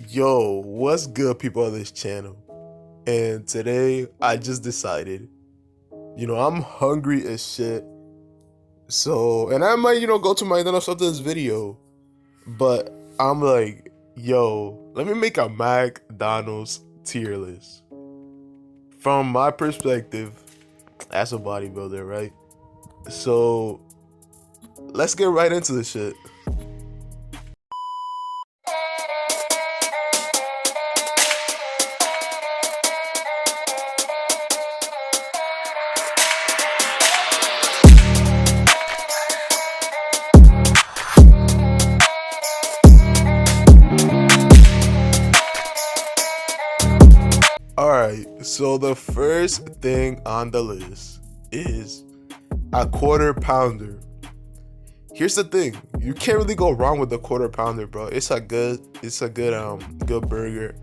Yo, what's good, people on this channel? And today I just decided, I'm hungry as shit. So, and I might, go to McDonald's after this video. But I'm like, yo, let me make a McDonald's tier list. From my perspective, as a bodybuilder, right? So, let's get right into the shit. Alright, so the first thing on the list is a quarter pounder. Here's the thing, you can't really go wrong with the quarter pounder, bro. It's a good good burger.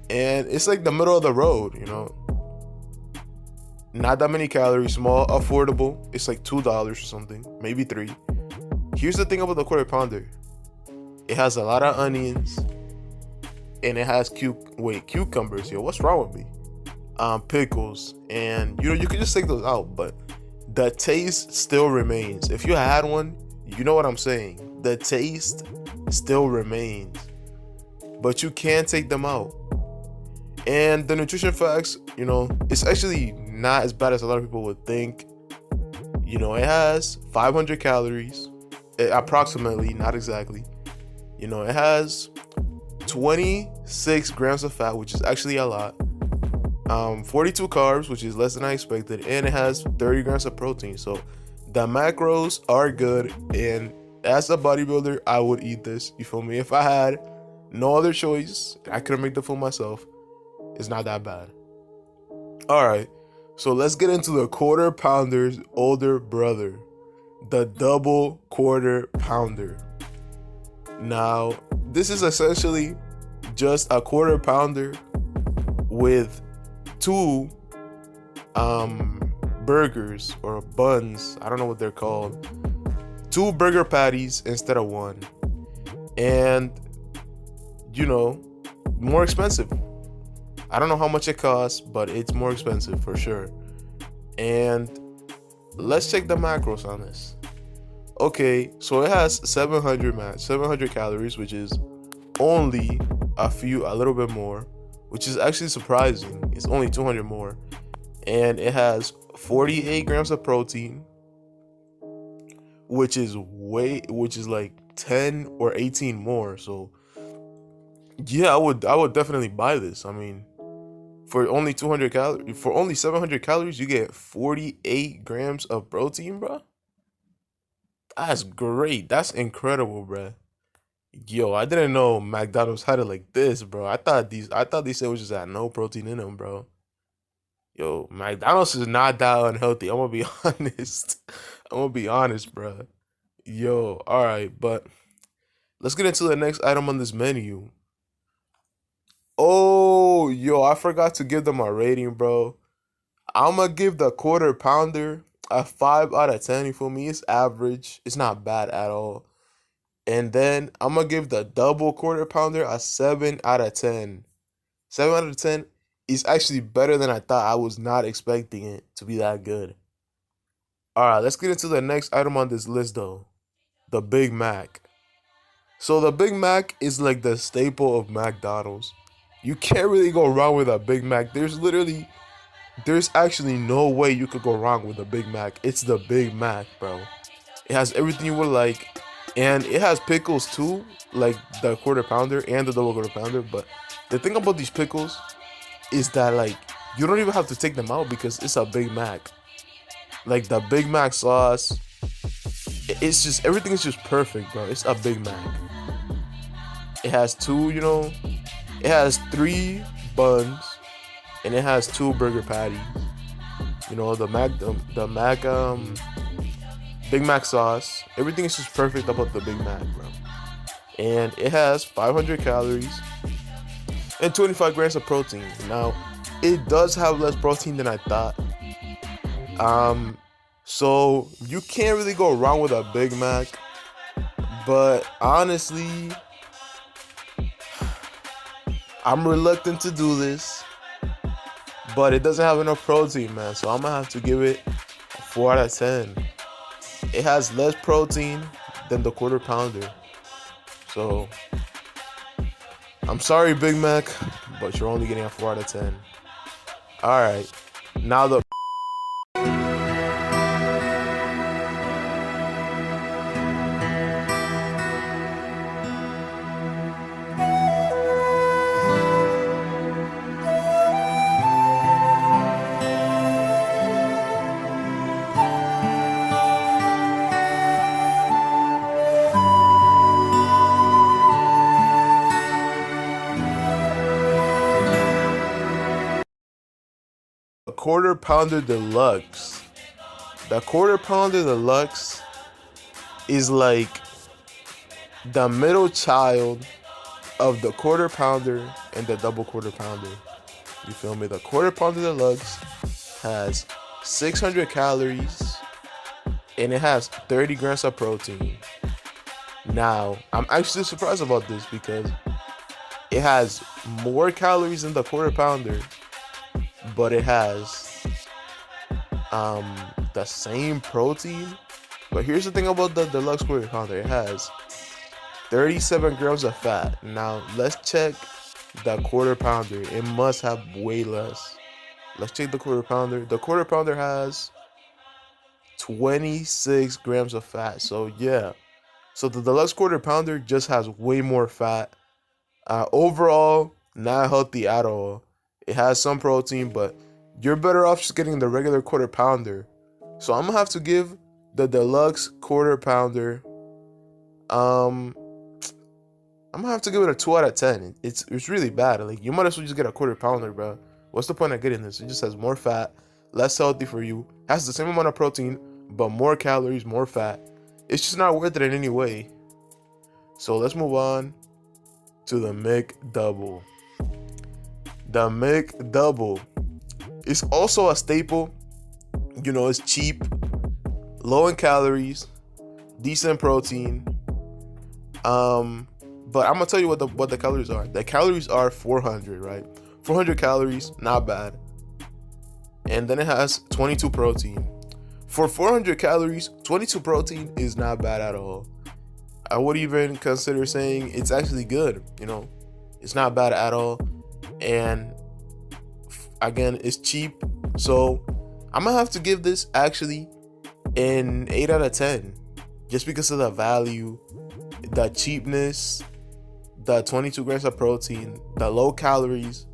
And it's like the middle of the road, Not that many calories, small, affordable. It's like $2 or something, maybe $3. Here's the thing about the quarter pounder. It has a lot of onions. And it has cucumbers. Yo, what's wrong with me? Pickles, and you can just take those out, but the taste still remains. If you had one, you know what I'm saying. The taste still remains, but you can't take them out. And the nutrition facts, it's actually not as bad as a lot of people would think. It has 500 calories, approximately, not exactly. It has 26 grams of fat, which is actually a lot. 42 carbs, which is less than I expected, and it has 30 grams of protein. So the macros are good, and as a bodybuilder, I would eat this. You feel me? If I had no other choice, I couldn't make the food myself. It's not that bad. All right, so let's get into the quarter pounder's older brother, the double quarter pounder. Now, this is essentially just a quarter pounder with two burgers or buns. I don't know what they're called. Two burger patties instead of one. And, more expensive. I don't know how much it costs, but it's more expensive for sure. And let's check the macros on this. Okay, so it has 700 calories, which is only a little bit more, which is actually surprising. It's only 200 more. And it has 48 grams of protein, which is like 10 or 18 more. So yeah, I would definitely buy this. I mean, for only 700 calories, you get 48 grams of protein, bro. That's great. That's incredible, bro. Yo, I didn't know McDonald's had it like this, bro. I thought these sandwiches had no protein in them, bro. Yo, McDonald's is not that unhealthy. I'm gonna be honest. I'm gonna be honest, bro. Yo, all right, but let's get into the next item on this menu. Oh, yo, I forgot to give them a rating, bro. I'm gonna give the quarter pounder a 5 out of 10. For me, it's average. It's not bad at all. And then I'm gonna give the double quarter pounder a 7 out of 10. 7 out of 10 is actually better than I thought. I was not expecting it to be that good. All right, let's get into the next item on this list, though. The Big Mac. So the Big Mac is like the staple of McDonald's. You can't really go wrong with a Big Mac. There's actually no way you could go wrong with a Big Mac. It's the Big Mac, bro. It has everything you would like. And it has pickles too, like the quarter pounder and the double quarter pounder. But the thing about these pickles is that, like, you don't even have to take them out because it's a Big Mac. Like, the Big Mac sauce, it's just, everything is just perfect, bro. It's a Big Mac. It has it has 3 buns, and it has 2 burger patties. The Big Mac sauce, everything is just perfect about the Big Mac, bro. And it has 500 calories and 25 grams of protein. Now, it does have less protein than I thought. So you can't really go wrong with a Big Mac. But honestly, I'm reluctant to do this, but it doesn't have enough protein, man. So I'm gonna have to give it a 4 out of 10. It has less protein than the quarter pounder. So I'm sorry, Big Mac, but you're only getting a 4 out of 10. All right, now the quarter pounder deluxe. The quarter pounder deluxe is like the middle child of the quarter pounder and the double quarter pounder. You feel me? The quarter pounder deluxe has 600 calories and it has 30 grams of protein. Now, I'm actually surprised about this because it has more calories than the quarter pounder, but it has the same protein. But here's the thing about the deluxe quarter pounder. It has 37 grams of fat. Now let's check the quarter pounder. It must have way less. Let's check the quarter pounder. The quarter pounder has 26 grams of fat. So yeah, so the deluxe quarter pounder just has way more fat. Overall, not healthy at all. It has some protein, but you're better off just getting the regular quarter pounder. So I'm gonna have to give the deluxe quarter pounder, I'm gonna have to give it a 2 out of 10. It's really bad. Like, you might as well just get a quarter pounder, bro. What's the point of getting this? It just has more fat, less healthy for you, has the same amount of protein, but more calories, more fat. It's just not worth it in any way. So let's move on to the McDouble. The McDouble is also a staple. You know, it's cheap, low in calories, decent protein. But I'm gonna tell you what the calories are. The calories are 400, right? 400 calories, not bad. And then it has 22 protein. For 400 calories, 22 protein is not bad at all. I would even consider saying it's actually good. You know, it's not bad at all. And again, it's cheap. So I'm gonna have to give this actually an 8 out of 10, just because of the value, the cheapness, the 22 grams of protein, the low calories.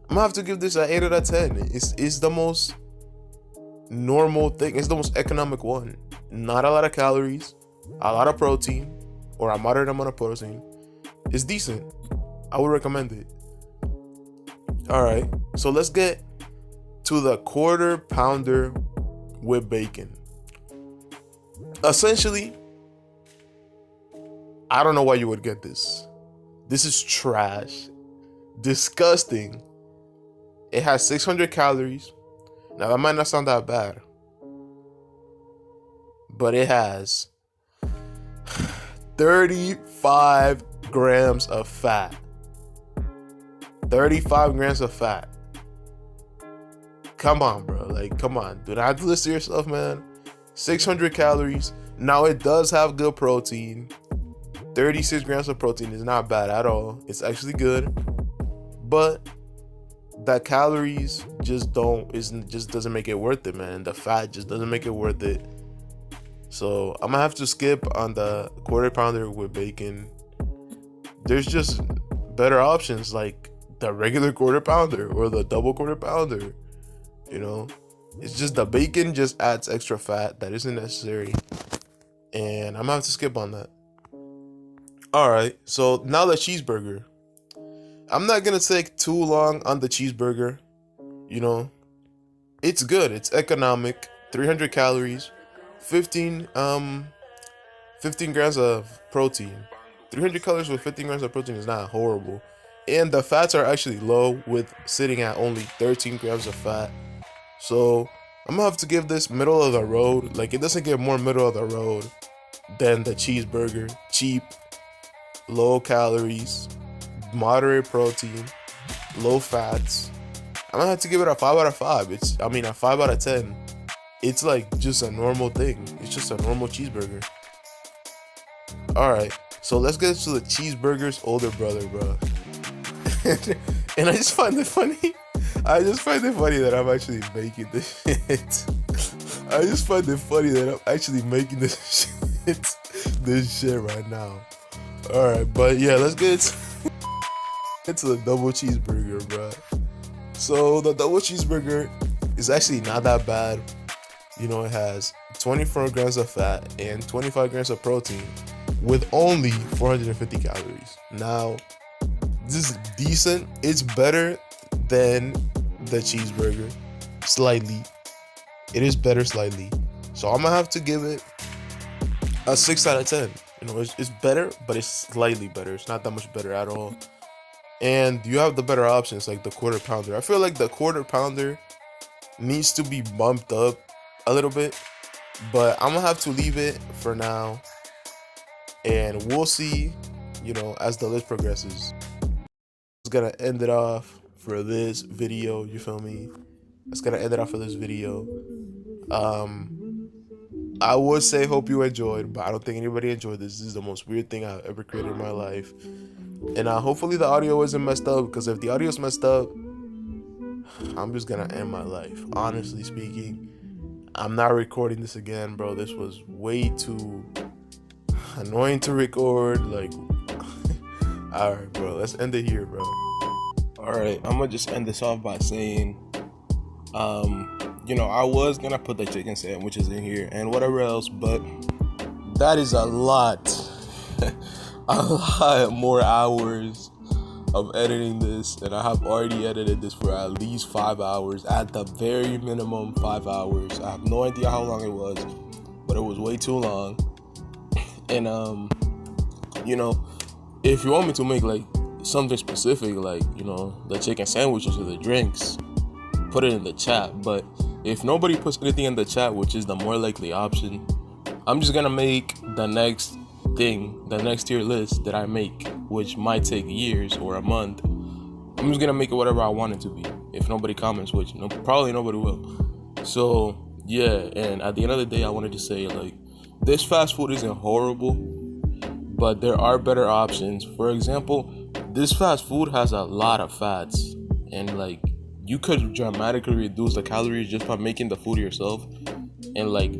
I'm gonna have to give this an 8 out of 10. It's the most normal thing. It's the most economic one. Not a lot of calories, a lot of protein, or a moderate amount of protein. It's decent. I would recommend it. All right, so let's get to the quarter pounder with bacon. Essentially, I don't know why you would get this. This is trash. Disgusting. It has 600 calories. Now, that might not sound that bad, but it has 35 grams of fat. 35 grams of fat. Come on, bro. Like, come on. Do not do this to yourself, man. 600 calories. Now, it does have good protein. 36 grams of protein is not bad at all. It's actually good. But the calories just doesn't make it worth it, man. The fat just doesn't make it worth it. So I'm gonna have to skip on the quarter pounder with bacon. There's just better options like the regular quarter pounder or the double quarter pounder. You know, it's just the bacon just adds extra fat that isn't necessary, and I'm gonna have to skip on that. All right, so now the cheeseburger. I'm not gonna take too long on the cheeseburger. You know, it's good. It's economic. 300 calories, 15 grams of protein. 300 calories with 15 grams of protein is not horrible. And the fats are actually low, with sitting at only 13 grams of fat. So I'm gonna have to give this middle of the road. Like, it doesn't get more middle of the road than the cheeseburger. Cheap, low calories, moderate protein. low fats. I'm gonna have to give it a 5 out of 5. A 5 out of 10. It's like just a normal thing. It's just a normal cheeseburger. Alright, so let's get to the cheeseburger's older brother, bro. And I just find it funny. I just find it funny that I'm actually making this shit. I just find it funny that I'm actually making this shit right now. Alright, but yeah, let's get into the double cheeseburger, bro. So the double cheeseburger is actually not that bad. You know, it has 24 grams of fat and 25 grams of protein with only 450 calories. Now, this is decent. It's better than the cheeseburger, slightly. It is better slightly. So I'm gonna have to give it a 6 out of 10. You know, it's better, but it's slightly better. It's not that much better at all. And you have the better options like the quarter pounder. I feel like the quarter pounder needs to be bumped up a little bit, but I'm gonna have to leave it for now. And we'll see, you know, as the list progresses. It's gonna end it off for this video, you feel me? That's gonna end it off for this video. I would say hope you enjoyed, but I don't think anybody enjoyed this. This is the most weird thing I've ever created in my life. And hopefully the audio isn't messed up, because if the audio's messed up, I'm just gonna end my life. Honestly speaking, I'm not recording this again, bro. This was way too annoying to record. Like, alright, bro, let's end it here, bro. Alright, I'm gonna just end this off by saying, you know, I was gonna put the chicken sandwiches in here and whatever else, but that is a lot a lot more hours of editing this, and I have already edited this for at least 5 hours, at the very minimum 5 hours. I have no idea how long it was, but it was way too long. And you know, if you want me to make like something specific, like, you know, the chicken sandwiches or the drinks, put it in the chat. But if nobody puts anything in the chat, which is the more likely option, I'm just gonna make the next thing, the next tier list that I make, which might take years or a month. I'm just gonna make it whatever I want it to be, if nobody comments, which probably nobody will. So yeah, and at the end of the day, I wanted to say, like, this fast food isn't horrible, but there are better options. For example, this fast food has a lot of fats, and like, you could dramatically reduce the calories just by making the food yourself and like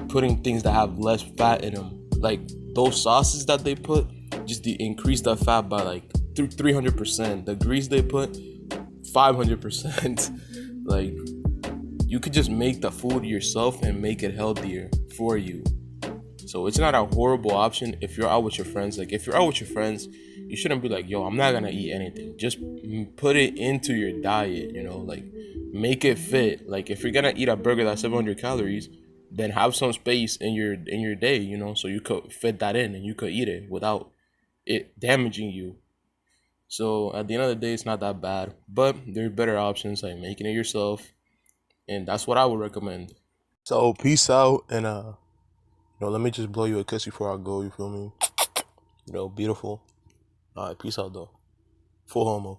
putting things that have less fat in them. Like those sauces that they put, just increase the fat by like 300%. The grease they put, 500%. Like, you could just make the food yourself and make it healthier for you. So it's not a horrible option if you're out with your friends. Like, if you're out with your friends, you shouldn't be like, yo, I'm not gonna eat anything. Just put it into your diet, you know, like, make it fit. Like, if you're gonna eat a burger that's 700 calories, then have some space in your day, you know, so you could fit that in and you could eat it without it damaging you. So at the end of the day, it's not that bad, but there are better options like making it yourself, and that's what I would recommend. So peace out, and let me just blow you a kiss before I go. You feel me? Beautiful. All right, peace out though. Full homo.